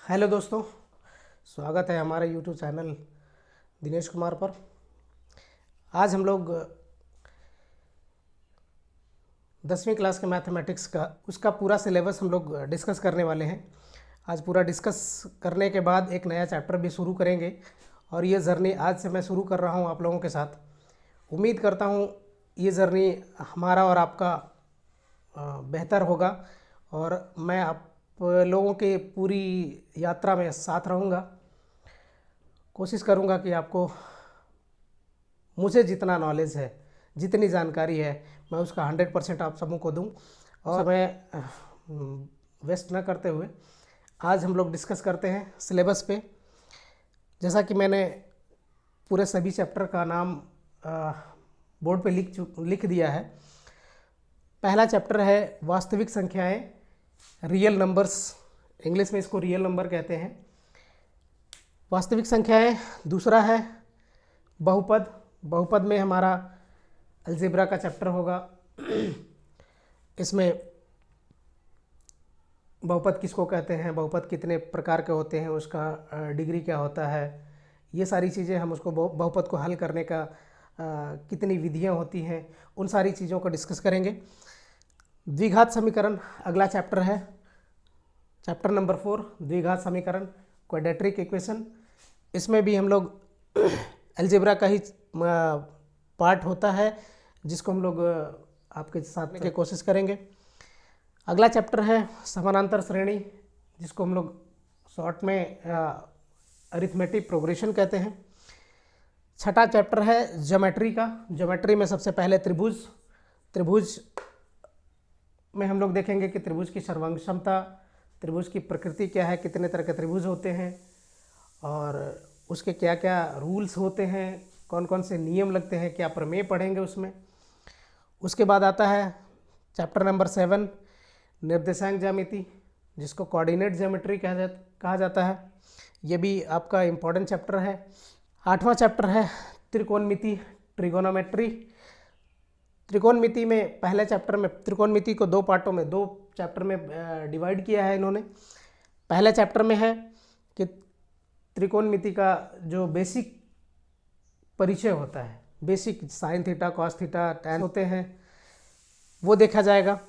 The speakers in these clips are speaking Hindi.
हेलो दोस्तों, स्वागत है हमारे यूट्यूब चैनल दिनेश कुमार पर। आज हम लोग 10वीं क्लास के मैथमेटिक्स का उसका पूरा सिलेबस हम लोग डिस्कस करने वाले हैं। आज पूरा डिस्कस करने के बाद एक नया चैप्टर भी शुरू करेंगे और ये जर्नी आज से मैं शुरू कर रहा हूँ आप लोगों के साथ। उम्मीद करता हूँ ये जर्नी हमारा और आपका बेहतर होगा और मैं आप लोगों के पूरी यात्रा में साथ रहूँगा। कोशिश करूँगा कि आपको मुझे जितना नॉलेज है, जितनी जानकारी है, मैं उसका 100% आप सबों को दूँ। और समय वेस्ट ना करते हुए आज हम लोग डिस्कस करते हैं सिलेबस पे। जैसा कि मैंने पूरे सभी चैप्टर का नाम बोर्ड पे लिख दिया है। पहला चैप्टर है वास्तविक संख्याएं, रियल नंबर्स, इंग्लिश में इसको रियल नंबर कहते हैं, वास्तविक संख्याएं। दूसरा है बहुपद। बहुपद में हमारा अलजेब्रा का चैप्टर होगा। इसमें बहुपद किसको कहते हैं, बहुपद कितने प्रकार के होते हैं, उसका डिग्री क्या होता है, ये सारी चीज़ें हम उसको बहुपद को हल करने का कितनी विधियां होती हैं, उन सारी चीज़ों को डिस्कस करेंगे। द्विघात समीकरण अगला चैप्टर है, चैप्टर नंबर 4, द्विघात समीकरण, क्वाड्रेटिक इक्वेशन। इसमें भी हम लोग अलजेब्रा का ही पार्ट होता है जिसको हम लोग आपके साथ में की कोशिश करेंगे। अगला चैप्टर है समानांतर श्रेणी, जिसको हम लोग शॉर्ट में अरिथमेटिक प्रोग्रेशन कहते हैं। छठा चैप्टर है ज्योमेट्री का। ज्योमेट्री में सबसे पहले त्रिभुज में हम लोग देखेंगे कि त्रिभुज की सर्वांग क्षमता, त्रिभुज की प्रकृति क्या है, कितने तरह के त्रिभुज होते हैं और उसके क्या क्या रूल्स होते हैं, कौन कौन से नियम लगते हैं, क्या प्रमेय पढ़ेंगे उसमें। उसके बाद आता है चैप्टर नंबर 7, निर्देशांक ज्यामिति, जिसको कोऑर्डिनेट ज्योमेट्री कहा जाता है। ये भी आपका इम्पोर्टेंट चैप्टर है। 8वां चैप्टर है त्रिकोणमिति, ट्रिगोनोमेट्री। त्रिकोणमिति में पहले चैप्टर में त्रिकोणमिति को दो पार्टों में, दो चैप्टर में डिवाइड किया है इन्होंने। पहले चैप्टर में है कि त्रिकोणमिति का जो बेसिक परिचय होता है, basic sine theta, cos theta, tan होते हैं, वो देखा जाएगा।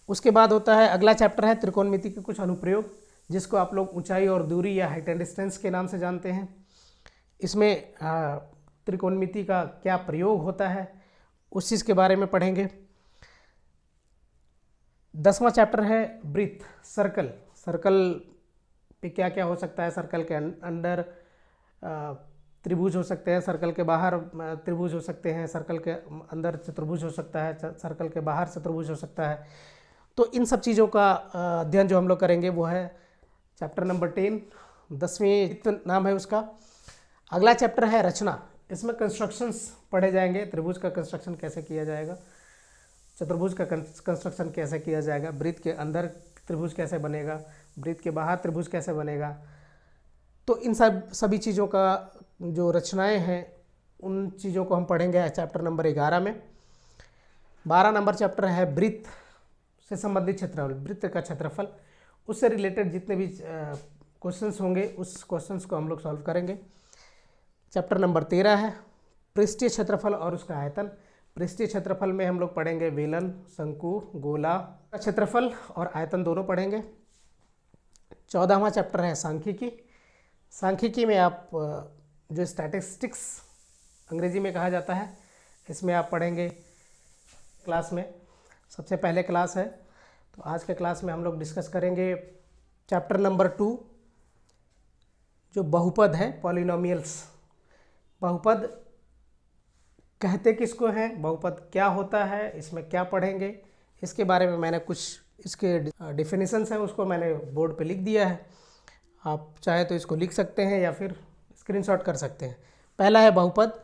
उसके बाद होता है अगला चैप्टर है त्रिकोणमिति के कुछ अनुप्रयोग, जिसको आप लोग ऊंचाई और दूरी या हाइट एंड डिस्टेंस के नाम से जानते हैं। इसमें त्रिकोणमिति का क्या प्रयोग होता है उस चीज़ के बारे में पढ़ेंगे। 10वां चैप्टर है वृत्त, सर्कल। सर्कल पे क्या क्या हो सकता है, सर्कल के अंदर त्रिभुज हो सकते हैं, सर्कल के बाहर त्रिभुज हो सकते हैं, सर्कल के अंदर चतुर्भुज हो सकता है, सर्कल के बाहर चतुर्भुज हो सकता है। तो इन सब चीज़ों का अध्ययन जो हम लोग करेंगे वो है चैप्टर नंबर 10, 10वीं नाम है उसका। अगला चैप्टर है रचना। इसमें कंस्ट्रक्शंस पढ़े जाएंगे। त्रिभुज का कंस्ट्रक्शन कैसे किया जाएगा, चतुर्भुज का कंस्ट्रक्शन कैसे किया जाएगा, वृत्त के अंदर त्रिभुज कैसे बनेगा, वृत्त के बाहर त्रिभुज कैसे बनेगा। तो इन सभी चीज़ों का जो रचनाएं हैं उन चीज़ों को हम पढ़ेंगे चैप्टर नंबर 11 में। 12 नंबर चैप्टर है वृत्त से संबंधित क्षेत्रफल, वृत्त का क्षेत्रफल, उससे रिलेटेड जितने भी क्वेश्चंस होंगे उस क्वेश्चंस को हम लोग सॉल्व करेंगे। चैप्टर नंबर 13 है पृष्ठीय क्षेत्रफल और उसका आयतन। पृष्ठीय क्षेत्रफल में हम लोग पढ़ेंगे बेलन, शंकु, गोला का क्षेत्रफल और आयतन दोनों पढ़ेंगे। 14वां चैप्टर है सांख्यिकी। सांख्यिकी में आप जो स्टैटिस्टिक्स अंग्रेजी में कहा जाता है, इसमें आप पढ़ेंगे क्लास में। सबसे पहले क्लास है, तो आज के क्लास में हम लोग डिस्कस करेंगे चैप्टर नंबर 2, जो बहुपद है, पॉलिनोमियल्स। बहुपद कहते किसको हैं, बहुपद क्या होता है, इसमें क्या पढ़ेंगे, इसके बारे में मैंने कुछ इसके डिफिनीशंस हैं उसको मैंने बोर्ड पे लिख दिया है। आप चाहे तो इसको लिख सकते हैं या फिर स्क्रीनशॉट कर सकते हैं। पहला है बहुपद।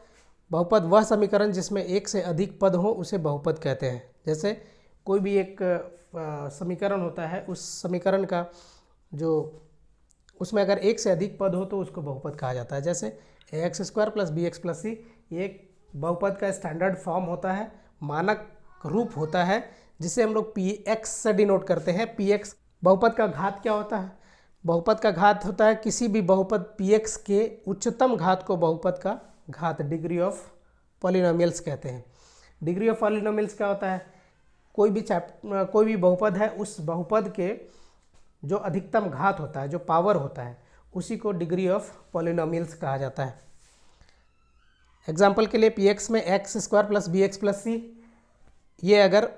बहुपद वह समीकरण जिसमें एक से अधिक पद हो उसे बहुपद कहते हैं। जैसे कोई भी एक समीकरण होता है, उस समीकरण का जो उसमें अगर एक से अधिक पद हो तो उसको बहुपद कहा जाता है। जैसे ax² + bx + c, ये एक बहुपद का स्टैंडर्ड फॉर्म होता है, मानक रूप होता है, जिसे हम लोग px से डिनोट करते हैं। px बहुपद का घात क्या होता है, बहुपद का घात होता है किसी भी बहुपद px के उच्चतम घात को बहुपद का घात, डिग्री ऑफ पॉलिनोमियल्स कहते हैं। डिग्री ऑफ पॉलिनोमियल्स क्या होता है? कोई भी बहुपद है, उस बहुपद के जो अधिकतम घात होता है, जो पावर होता है, उसी को डिग्री ऑफ पॉलिनोमियल्स कहा जाता है। एग्जाम्पल के लिए px में x² + bx + c, ये अगर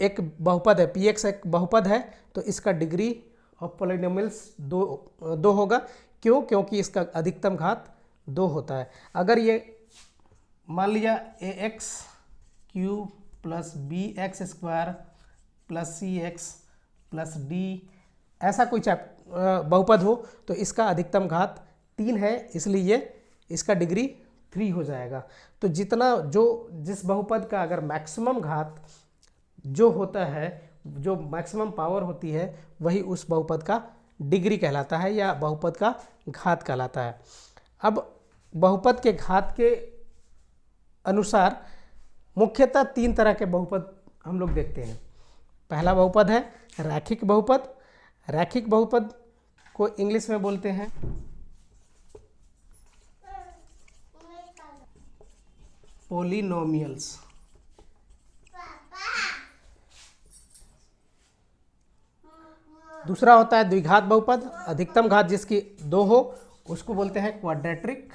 एक बहुपद है, px एक बहुपद है, तो इसका डिग्री ऑफ पॉलिनोमियल्स दो होगा। क्यों? क्योंकि इसका अधिकतम घात 2 होता है। अगर ये मान लिया ax³ + bx² + cx + d ऐसा कोई बहुपद हो, तो इसका अधिकतम घात 3 है, इसलिए इसका डिग्री 3 हो जाएगा। तो जिस बहुपद का अगर मैक्सिमम घात जो होता है, जो मैक्सिमम पावर होती है, वही उस बहुपद का डिग्री कहलाता है या बहुपद का घात कहलाता है। अब बहुपद के घात के अनुसार मुख्यतः 3 तरह के बहुपद हम लोग देखते हैं। पहला बहुपद है रैखिक बहुपद। रैखिक बहुपद को इंग्लिश में बोलते हैं पॉलिनोमियल्स। दूसरा होता है द्विघात बहुपद, अधिकतम घात जिसकी 2 हो, उसको बोलते हैं क्वाड्रेटिक।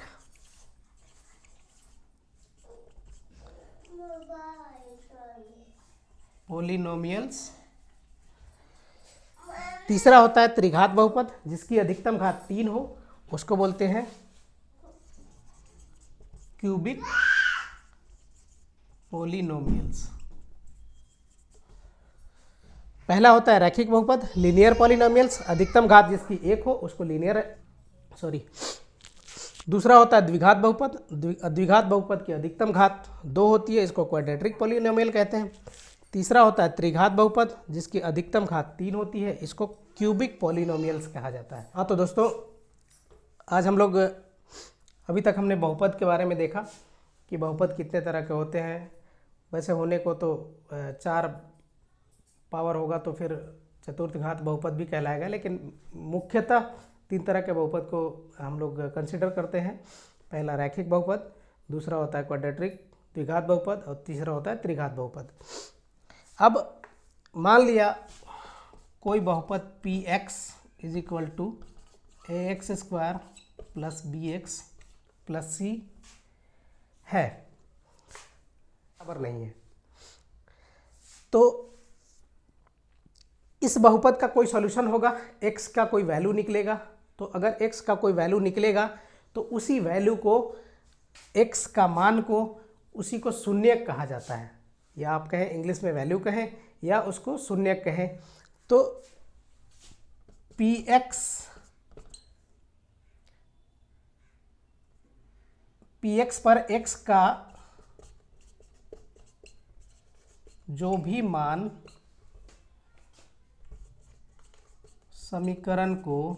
पॉलिनोमियल्स। तीसरा होता है त्रिघात बहुपद, जिसकी अधिकतम घात 3 हो, उसको बोलते हैं क्यूबिक पॉलिनोमियल्स। पहला होता है रैखिक बहुपद, लीनियर पॉलिनोमियल्स, अधिकतम घात जिसकी 1 हो, उसको दूसरा होता है द्विघात बहुपद। द्विघात बहुपद की अधिकतम घात 2 होती है, इसको क्वाड्रेटिक पॉलिनोमियल कहते हैं। तीसरा होता है त्रिघात बहुपद, जिसकी अधिकतम घात 3 होती है, इसको क्यूबिक पॉलिनोमियल्स कहा जाता है। हाँ, तो दोस्तों आज हम लोग अभी तक हमने बहुपद के बारे में देखा कि बहुपद कितने तरह के होते हैं। वैसे होने को तो 4 पावर होगा तो फिर चतुर्थ घात बहुपद भी कहलाएगा, लेकिन मुख्यतः 3 तरह के बहुपद को हम लोग कंसिडर करते हैं। पहला रैखिक बहुपद, दूसरा होता है क्वाड्रेटिक द्विघात बहुपद, और तीसरा होता है त्रिघात बहुपद। अब मान लिया कोई बहुपद px = ax² + bx + c है, बराबर नहीं है, तो इस बहुपद का कोई सॉल्यूशन होगा, x का कोई वैल्यू निकलेगा। तो अगर x का कोई वैल्यू निकलेगा तो उसी वैल्यू को, x का मान को, उसी को शून्यक कहा जाता है, या आप कहें इंग्लिश में वैल्यू कहें या उसको शून्यक कहें। तो px पर x का जो भी मान समीकरण को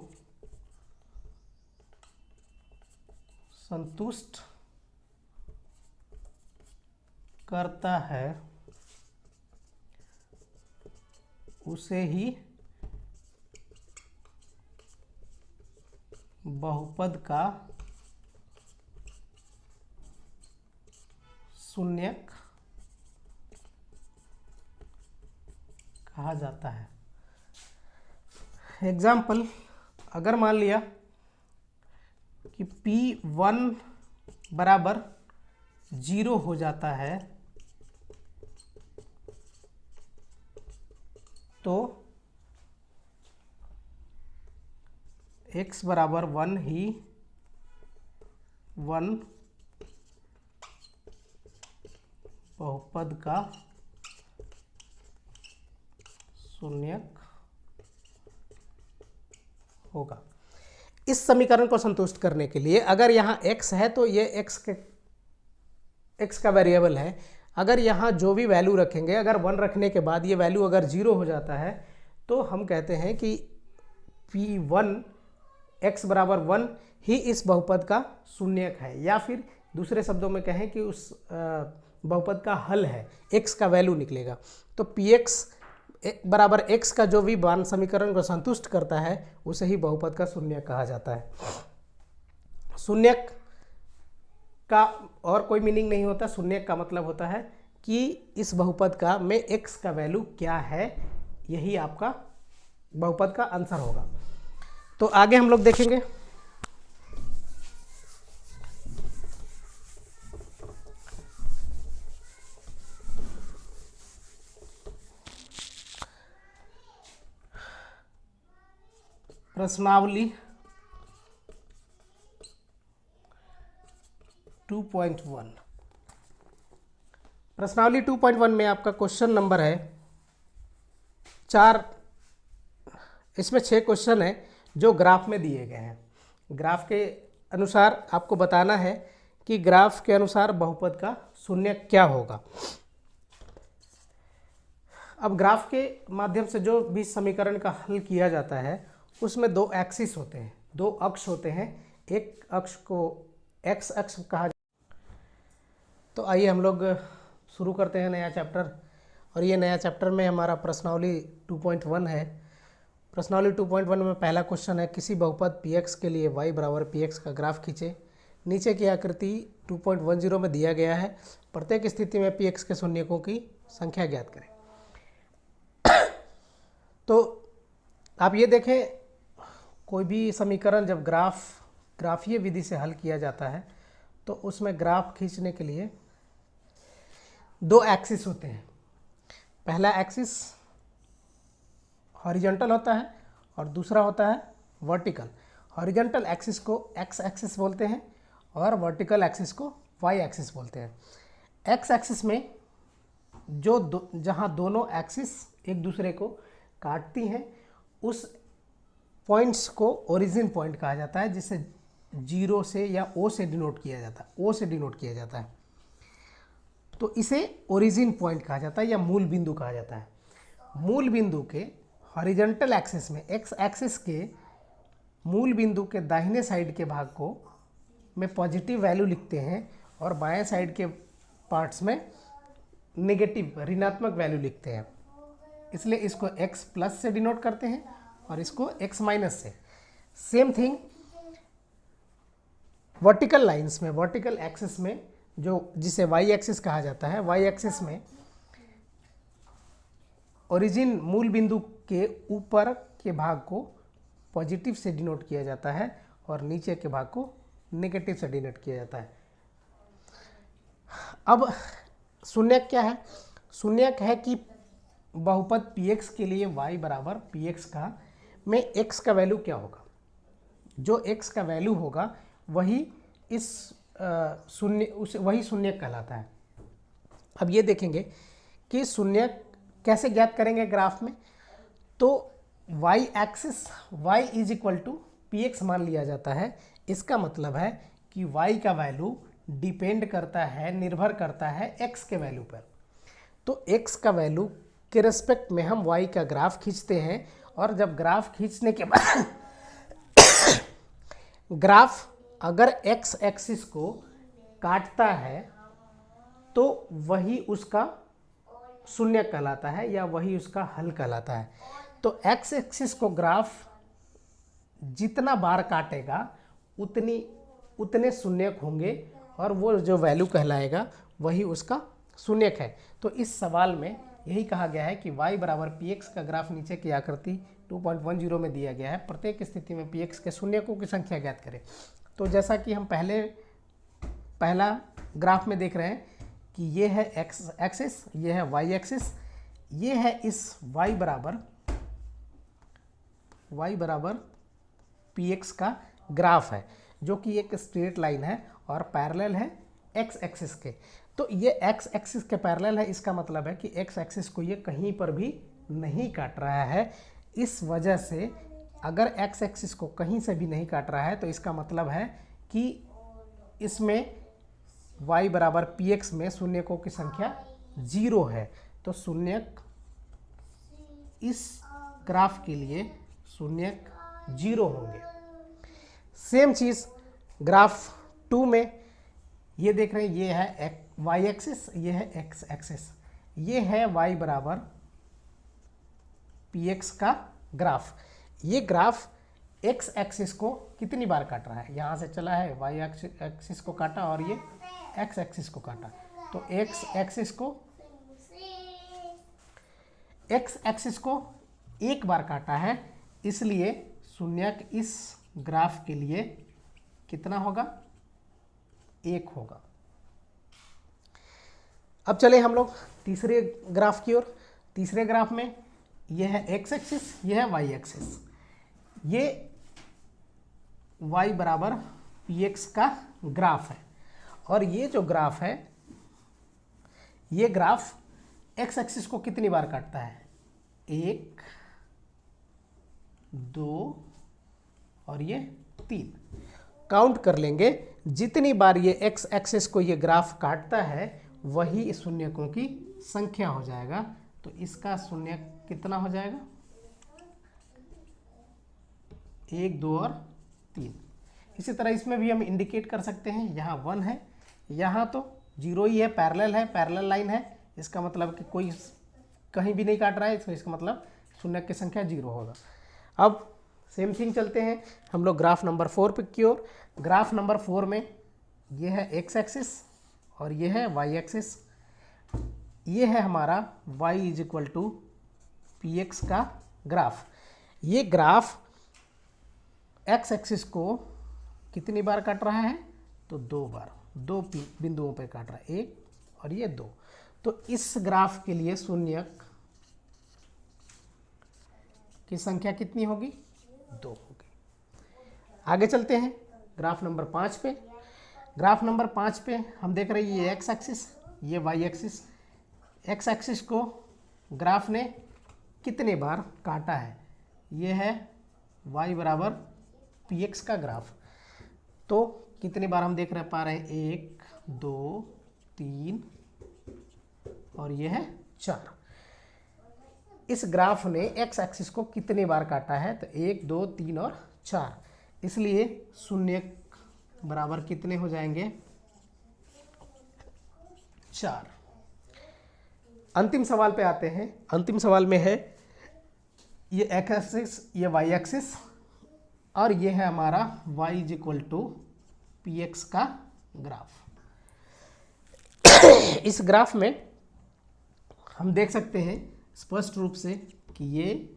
संतुष्ट करता है, उसे ही बहुपद का शून्यक कहा जाता है। एग्जाम्पल, अगर मान लिया कि P1 = 0 हो जाता है, तो x = 1 ही 1 बहुपद का शून्यक होगा। इस समीकरण को संतुष्ट करने के लिए अगर यहाँ x है तो ये x का वेरिएबल है। अगर यहाँ जो भी वैल्यू रखेंगे, अगर 1 रखने के बाद ये वैल्यू अगर 0 हो जाता है, तो हम कहते हैं कि P1 x = 1 ही इस बहुपद का शून्यक है, या फिर दूसरे शब्दों में कहें कि उस बहुपद का हल है, x का वैल्यू निकलेगा। तो px बराबर x का जो भी मान समीकरण को संतुष्ट करता है उसे ही बहुपद का शून्यक कहा जाता है। शून्यक का और कोई मीनिंग नहीं होता। शून्यक का मतलब होता है कि इस बहुपद का में x का वैल्यू क्या है, यही आपका बहुपद का आंसर होगा। तो आगे हम लोग देखेंगे। प्रश्नावली 2.1। प्रश्नावली 2.1 में आपका क्वेश्चन नंबर है 4। इसमें 6 क्वेश्चन है जो ग्राफ में दिए गए हैं। ग्राफ के अनुसार आपको बताना है कि ग्राफ के अनुसार बहुपद का शून्यक क्या होगा। अब ग्राफ के माध्यम से जो भी समीकरण का हल किया जाता है उसमें 2 एक्सिस होते हैं, 2 अक्ष होते हैं। एक अक्ष को एक्स अक्ष कहा जाता है। तो आइए हम लोग शुरू करते हैं नया चैप्टर। और ये नया चैप्टर में हमारा प्रश्नावली 2.1 है। प्रश्नावली 2.1 में पहला क्वेश्चन है, किसी बहुपद px के लिए y बराबर px का ग्राफ खींचे। नीचे की आकृति 2.10 में दिया गया है। प्रत्येक स्थिति में px के शून्यकों की संख्या ज्ञात करें। तो आप ये देखें, कोई भी समीकरण जब ग्राफीय विधि से हल किया जाता है तो उसमें ग्राफ खींचने के लिए 2 एक्सिस होते हैं। पहला एक्सिस हॉरिजॉन्टल होता है और दूसरा होता है वर्टिकल। हॉरिजॉन्टल एक्सिस को एक्स एक्सिस बोलते हैं और वर्टिकल एक्सिस को वाई एक्सिस बोलते हैं। एक्स एक्सिस में जहाँ दोनों एक्सिस एक दूसरे को काटती हैं उस पॉइंट्स को ओरिजिन पॉइंट कहा जाता है, जिसे 0 से या O से डिनोट किया जाता है। O से डिनोट किया जाता है तो इसे ओरिजिन पॉइंट कहा जाता है या मूल बिंदु कहा जाता है। मूल बिंदु के हॉरिजॉन्टल एक्सिस में एक्स एक्सिस के मूल बिंदु के दाहिने साइड के भाग को में पॉजिटिव वैल्यू लिखते हैं और बाएं साइड के पार्ट्स में नेगेटिव ऋणात्मक वैल्यू लिखते हैं। इसलिए इसको x प्लस से डिनोट करते हैं और इसको x माइनस से। सेम थिंग वर्टिकल लाइंस में, वर्टिकल एक्सिस में जो जिसे y एक्सिस कहा जाता है, y एक्सिस में ओरिजिन मूल बिंदु के ऊपर के भाग को पॉजिटिव से डिनोट किया जाता है और नीचे के भाग को नेगेटिव से डिनोट किया जाता है। अब शून्यक क्या है? शून्यक है कि बहुपद px के लिए y बराबर px का में x का वैल्यू क्या होगा। जो x का वैल्यू होगा वही इस वही शून्यक कहलाता है। अब ये देखेंगे कि शून्यक कैसे ज्ञात करेंगे ग्राफ में। तो y axis y is equal to px मान लिया जाता है। इसका मतलब है कि y का वैल्यू डिपेंड करता है, निर्भर करता है x के वैल्यू पर। तो x का वैल्यू के रेस्पेक्ट में हम y का ग्राफ खींचते हैं और जब ग्राफ खींचने के बाद ग्राफ अगर x एक्सिस को काटता है तो वही उसका शून्य कहलाता है या वही उसका हल कहलाता है। तो x एक्सिस को ग्राफ जितना बार काटेगा उतने शून्यक होंगे और वो जो वैल्यू कहलाएगा वही उसका शून्यक है। तो इस सवाल में यही कहा गया है कि y बराबर px का ग्राफ नीचे की आकृति 2.10 में दिया गया है। प्रत्येक स्थिति में px के शून्यकों की संख्या ज्ञात करें। तो जैसा कि हम पहला ग्राफ में देख रहे हैं कि ये है x एक्सिस, ये है y एक्सिस, ये है इस y बराबर px का ग्राफ है जो कि एक स्ट्रेट लाइन है और पैरेलल है x एक्सिस के। तो ये x एक्सिस के पैरेलल है। इसका मतलब है कि x एक्सिस को ये कहीं पर भी नहीं काट रहा है। इस वजह से अगर x एक्सिस को कहीं से भी नहीं काट रहा है तो इसका मतलब है कि इसमें y बराबर px में शून्यकों की संख्या 0 है। तो शून्यक इस ग्राफ के लिए शून्यक 0 होंगे। सेम चीज़ ग्राफ 2 में ये देख रहे हैं, ये है y एक्सिस, ये है x एक्सिस, ये है y बराबर पी एक्स का ग्राफ। ये ग्राफ एक्स एक्सिस को कितनी बार काट रहा है, यहाँ से चला है वाई एक्सिस को काटा और ये एक्स एक्सिस को काटा, तो एक्स एक्सिस को एक बार काटा है, इसलिए शून्यक इस ग्राफ के लिए कितना होगा, 1 होगा। अब चले हम लोग तीसरे ग्राफ की ओर। तीसरे ग्राफ में यह है एक्स एक्सिस, यह है वाई एक्सिस। ये y बराबर पी एक्स का ग्राफ है और ये जो ग्राफ है, ये ग्राफ एक्स एक्सिस को कितनी बार काटता है, 1, 2 और ये 3। काउंट कर लेंगे, जितनी बार ये एक्स एक्सिस को ये ग्राफ काटता है वही शून्यकों की संख्या हो जाएगा। तो इसका शून्यक कितना हो जाएगा, 1, 2 और 3। इसी तरह इसमें भी हम इंडिकेट कर सकते हैं, यहाँ 1 है, यहाँ तो 0 ही है, पैरेलल लाइन है, इसका मतलब कि कोई कहीं भी नहीं काट रहा है, तो इसका मतलब शून्यक की संख्या 0 होगा। अब सेम थिंग चलते हैं हम लोग ग्राफ नंबर 4 पे की ओर। ग्राफ नंबर 4 में ये है एक्स एक्सिस और ये है वाई एक्सिस। ये है हमारा y is equal to P x का ग्राफ। ये ग्राफ एक्स एक्सिस को कितनी बार काट रहा है, तो 2 बार, 2 बिंदुओं पर काट रहा है, 1 और ये 2। तो इस ग्राफ के लिए शून्यक की संख्या कितनी होगी, 2 होगी। आगे चलते हैं ग्राफ नंबर 5 पे। ग्राफ नंबर 5 पे हम देख रहे हैं ये एक्स एक्सिस, ये वाई एक्सिस। एक्स एक्सिस को ग्राफ ने कितने बार काटा है, ये है y बराबर पी एक्स का ग्राफ। तो कितनी बार हम देख पा रहे हैं, 1, 2, 3 और ये है 4। इस ग्राफ ने एक्स एक्सिस को कितनी बार काटा है, तो 1, 2, 3 और 4। इसलिए शून्य बराबर कितने हो जाएंगे, 4। अंतिम सवाल पे आते हैं। अंतिम सवाल में है ये एक्स एक्सिस, ये वाई एक्सिस और ये है हमारा y is equal to P x का ग्राफ। इस ग्राफ में हम देख सकते हैं स्पष्ट रूप से कि ये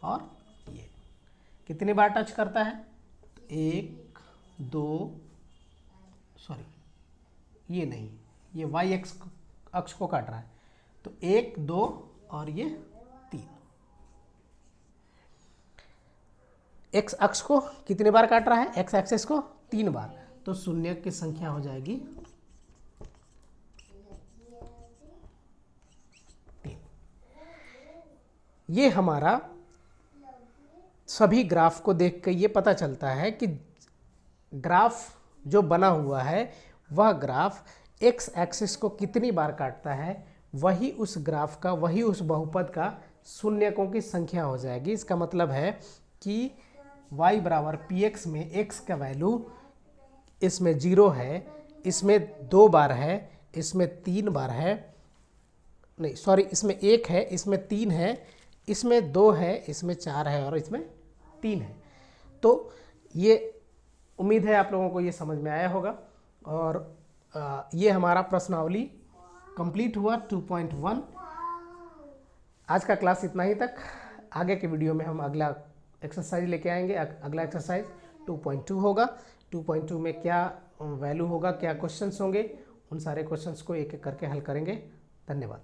और ये कितनी बार टच करता है, 1, 2, सॉरी ये नहीं, ये y अक्ष को काट रहा है, तो 1, 2 और ये 3। x अक्ष को कितने बार काट रहा है, x एक्सिस को 3 बार, तो शून्य की संख्या हो जाएगी 3। ये हमारा सभी ग्राफ को देख के ये पता चलता है कि ग्राफ जो बना हुआ है वह ग्राफ x एक्सिस को कितनी बार काटता है, वही उस ग्राफ का, वही उस बहुपद का शून्यकों की संख्या हो जाएगी। इसका मतलब है कि y बराबर पी एक्स में x का वैल्यू इसमें 0 है, इसमें 2 बार है, इसमें 3 बार है, नहीं सॉरी इसमें 1 है, इसमें 3 है, इसमें 2 है, इसमें 4 है और इसमें 3 है। तो ये उम्मीद है आप लोगों को ये समझ में आया होगा। और ये हमारा प्रश्नावली कंप्लीट हुआ 2.1। आज का क्लास इतना ही तक। आगे के वीडियो में हम अगला एक्सरसाइज लेके आएंगे। अगला एक्सरसाइज 2.2 होगा। 2.2 में क्या वैल्यू होगा, क्या क्वेश्चंस होंगे, उन सारे क्वेश्चंस को एक एक करके हल करेंगे। धन्यवाद।